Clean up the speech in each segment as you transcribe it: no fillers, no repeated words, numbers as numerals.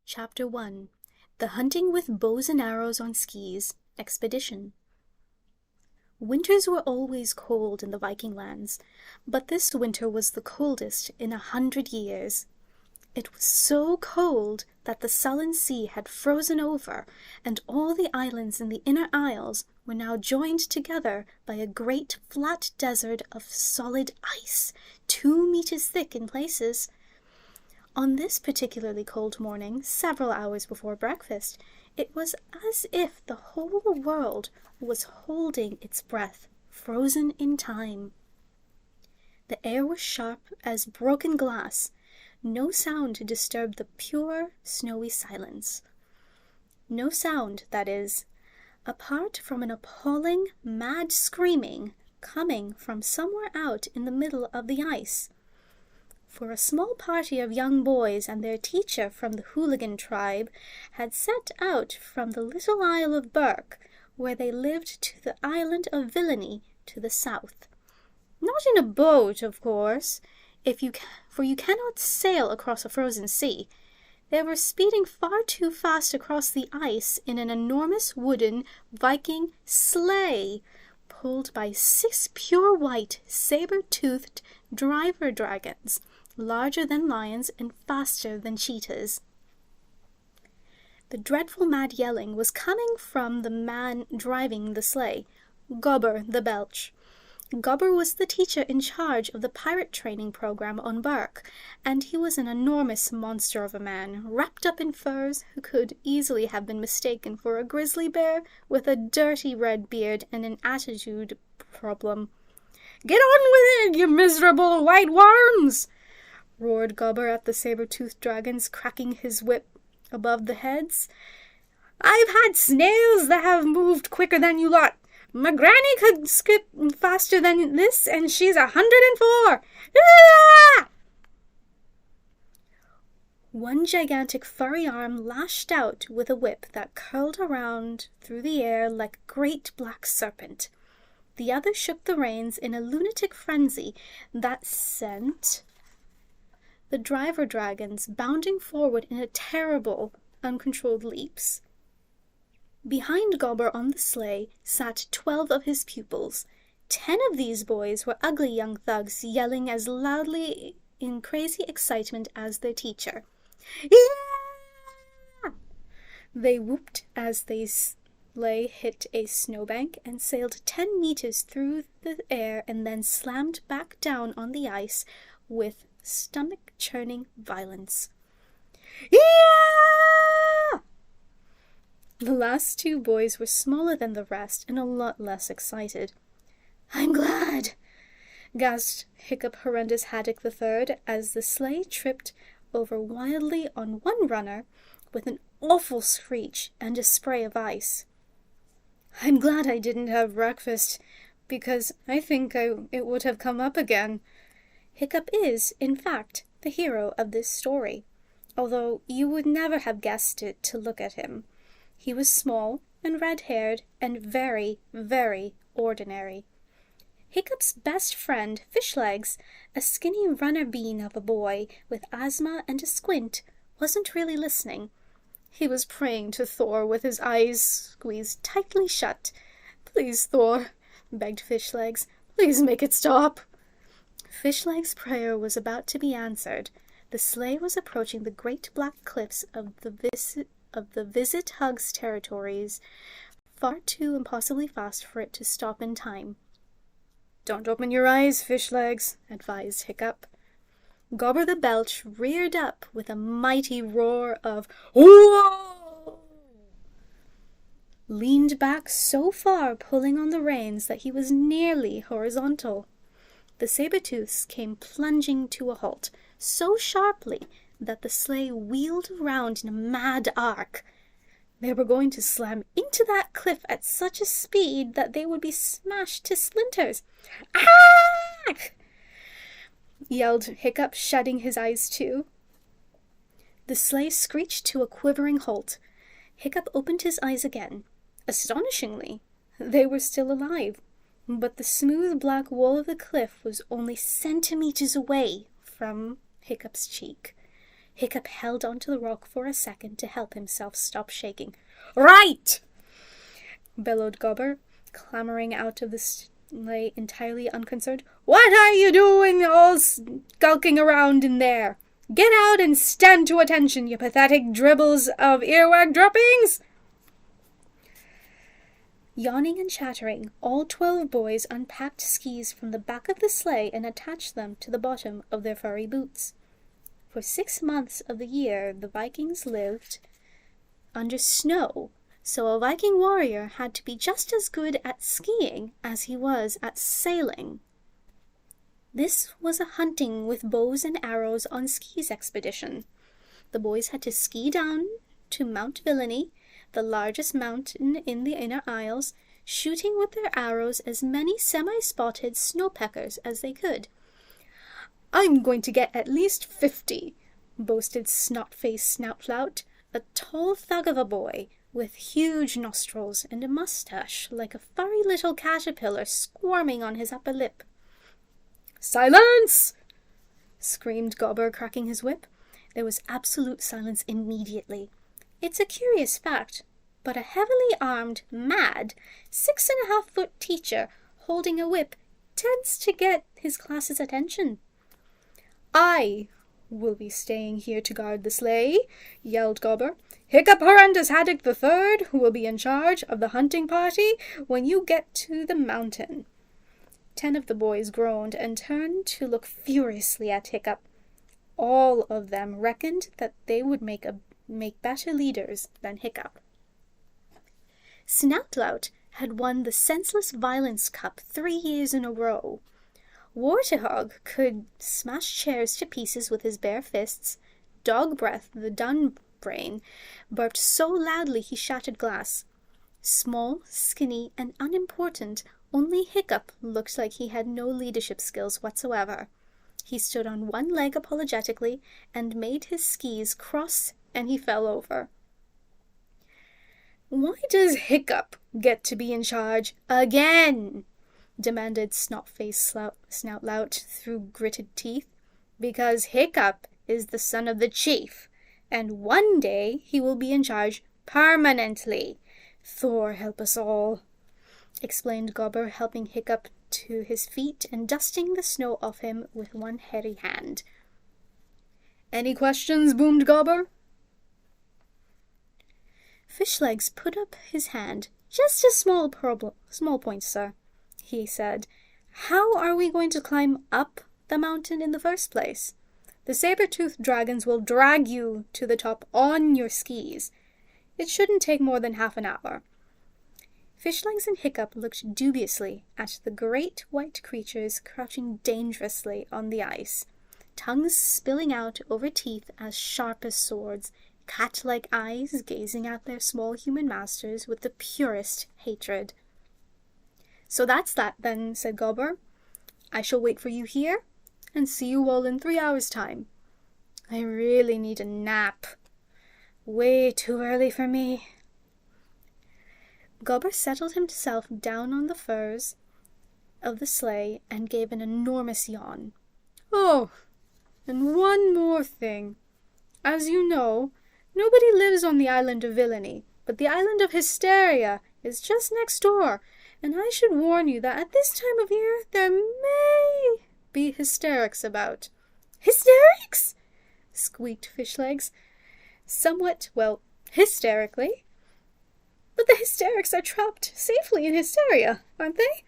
Chapter 1 The Hunting with Bows and Arrows on Skis Expedition. Winters were always cold in the Viking lands, but this winter was the coldest in 100 years. It was so cold that the sullen sea had frozen over, and all the islands in the inner isles were now joined together by a great flat desert of solid ice, 2 meters thick in places. On this particularly cold morning, several hours before breakfast, it was as if the whole world was holding its breath, frozen in time. The air was sharp as broken glass. No sound disturbed the pure, snowy silence. No sound, that is, apart from an appalling, mad screaming coming from somewhere out in the middle of the ice. For a small party of young boys and their teacher from the hooligan tribe had set out from the little isle of Burke, where they lived, to the island of Villainy to the south. Not in a boat, of course, for you cannot sail across a frozen sea. They were speeding far too fast across the ice in an enormous wooden Viking sleigh, pulled by 6 pure white, saber-toothed driver dragons, larger than lions and faster than cheetahs. The dreadful mad yelling was coming from the man driving the sleigh, Gobber the Belch. Gobber was the teacher in charge of the pirate training program on Burke, and he was an enormous monster of a man, wrapped up in furs, who could easily have been mistaken for a grizzly bear with a dirty red beard and an attitude problem. "Get on with it, you miserable white worms!" roared Gobber at the saber-toothed dragons, cracking his whip above the heads. "I've had snails that have moved quicker than you lot. My granny could skip faster than this, and she's 104. Ah!" One gigantic furry arm lashed out with a whip that curled around through the air like a great black serpent. The other shook the reins in a lunatic frenzy that sent the driver dragons bounding forward in terrible, uncontrolled leaps. Behind Gobber on the sleigh sat 12 of his pupils. 10 of these boys were ugly young thugs, yelling as loudly in crazy excitement as their teacher. "Yeah!" They whooped as they sleigh hit a snowbank and sailed 10 meters through the air and then slammed back down on the ice with stomach-churning violence. "Yeah!" The last 2 boys were smaller than the rest and a lot less excited. "I'm glad," gasped Hiccup Horrendous Haddock III as the sleigh tripped over wildly on one runner with an awful screech and a spray of ice. "I'm glad I didn't have breakfast, because I think it would have come up again." Hiccup is, in fact, the hero of this story, although you would never have guessed it to look at him. He was small and red-haired and very, very ordinary. Hiccup's best friend, Fishlegs, a skinny runner-bean of a boy with asthma and a squint, wasn't really listening. He was praying to Thor with his eyes squeezed tightly shut. "Please, Thor," begged Fishlegs, "please make it stop." Fishlegs' prayer was about to be answered. The sleigh was approaching the great black cliffs of the Visit Hugs territories, far too impossibly fast for it to stop in time. "Don't open your eyes, Fishlegs," advised Hiccup. Gobber the Belch reared up with a mighty roar of "Whoa!" leaned back so far pulling on the reins that he was nearly horizontal. The saber-tooths came plunging to a halt, so sharply that the sleigh wheeled around in a mad arc. They were going to slam into that cliff at such a speed that they would be smashed to splinters. "Ah!" yelled Hiccup, shutting his eyes too. The sleigh screeched to a quivering halt. Hiccup opened his eyes again. Astonishingly, they were still alive, but the smooth black wall of the cliff was only centimeters away from Hiccup's cheek. Hiccup held onto the rock for a second to help himself stop shaking. "Right!" bellowed Gobber, clambering out of the sleigh entirely unconcerned. "What are you doing all skulking around in there? Get out and stand to attention, you pathetic dribbles of earwag droppings!" Yawning and chattering, all 12 boys unpacked skis from the back of the sleigh and attached them to the bottom of their furry boots. For 6 months of the year, the Vikings lived under snow, so a Viking warrior had to be just as good at skiing as he was at sailing. This was a hunting with bows and arrows on skis expedition. The boys had to ski down to Mount Villainy, the largest mountain in the Inner Isles, shooting with their arrows as many semi-spotted snowpeckers as they could. "I'm going to get at least 50, boasted Snot-Faced Snoutlout, a tall thug of a boy with huge nostrils and a mustache like a furry little caterpillar squirming on his upper lip. "Silence!" screamed Gobber, cracking his whip. There was absolute silence immediately. It's a curious fact, but a heavily armed, mad, 6.5-foot teacher holding a whip tends to get his class's attention. "I will be staying here to guard the sleigh," yelled Gobber. "Hiccup Horrendous Haddock the Third will be in charge of the hunting party when you get to the mountain." 10 of the boys groaned and turned to look furiously at Hiccup. All of them reckoned that they would make better leaders than Hiccup. Snoutlout had won the Senseless Violence Cup 3 years in a row. Warthog could smash chairs to pieces with his bare fists. Dog Breath, the Dunbrain, burped so loudly he shattered glass. Small, skinny, and unimportant, only Hiccup looked like he had no leadership skills whatsoever. He stood on one leg apologetically and made his skis cross, and he fell over. "Why does Hiccup get to be in charge again?" demanded Snot-Faced Snoutlout through gritted teeth. "Because Hiccup is the son of the chief, and one day he will be in charge permanently. Thor help us all," explained Gobber, helping Hiccup to his feet and dusting the snow off him with one hairy hand. "Any questions?" boomed Gobber. Fishlegs put up his hand. "Just a small point, sir," he said. "How are we going to climb up the mountain in the first place? The saber-toothed dragons will drag you to the top on your skis. It shouldn't take more than half an hour." Fishlegs and Hiccup looked dubiously at the great white creatures crouching dangerously on the ice, tongues spilling out over teeth as sharp as swords, cat-like eyes gazing at their small human masters with the purest hatred. "So that's that, then," said Gobber. "I shall wait for you here, and see you all in 3 hours' time. I really need a nap. Way too early for me." Gobber settled himself down on the furs of the sleigh and gave an enormous yawn. "Oh, and one more thing. As you know, nobody lives on the island of Villainy, but the island of Hysteria is just next door, and I should warn you that at this time of year there may be hysterics about." "Hysterics?" squeaked Fishlegs, somewhat, hysterically. "But the hysterics are trapped safely in Hysteria, aren't they?"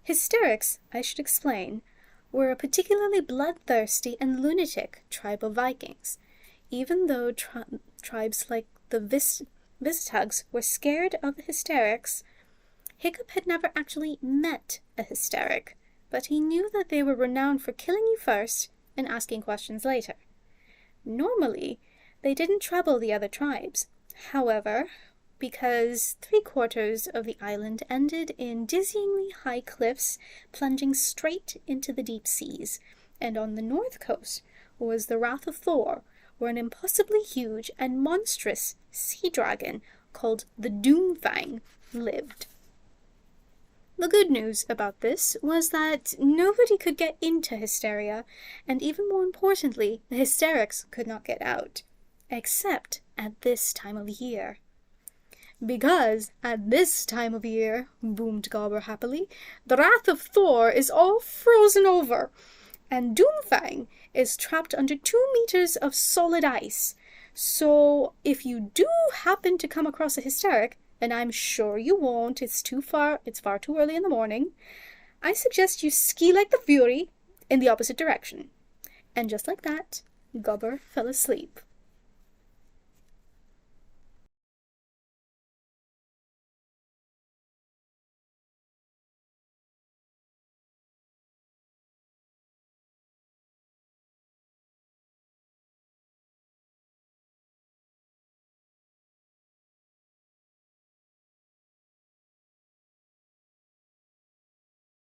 Hysterics, I should explain, were a particularly bloodthirsty and lunatic tribe of Vikings. Even though tribes like the Visatugs were scared of the hysterics, Hiccup had never actually met a hysteric, but he knew that they were renowned for killing you first and asking questions later. Normally, they didn't trouble the other tribes. However, because 3/4 of the island ended in dizzyingly high cliffs plunging straight into the deep seas, and on the north coast was the wrath of Thor, where an impossibly huge and monstrous sea dragon called the Doomfang lived. The good news about this was that nobody could get into Hysteria, and even more importantly, the hysterics could not get out, except at this time of year. Because at this time of year, boomed Gobber happily, the wrath of Thor is all frozen over, and Doomfang is trapped under 2 meters of solid ice. So if you do happen to come across a hysteric, and I'm sure you won't, it's far too early in the morning, I suggest you ski like the Fury in the opposite direction. And just like that, Gobber fell asleep.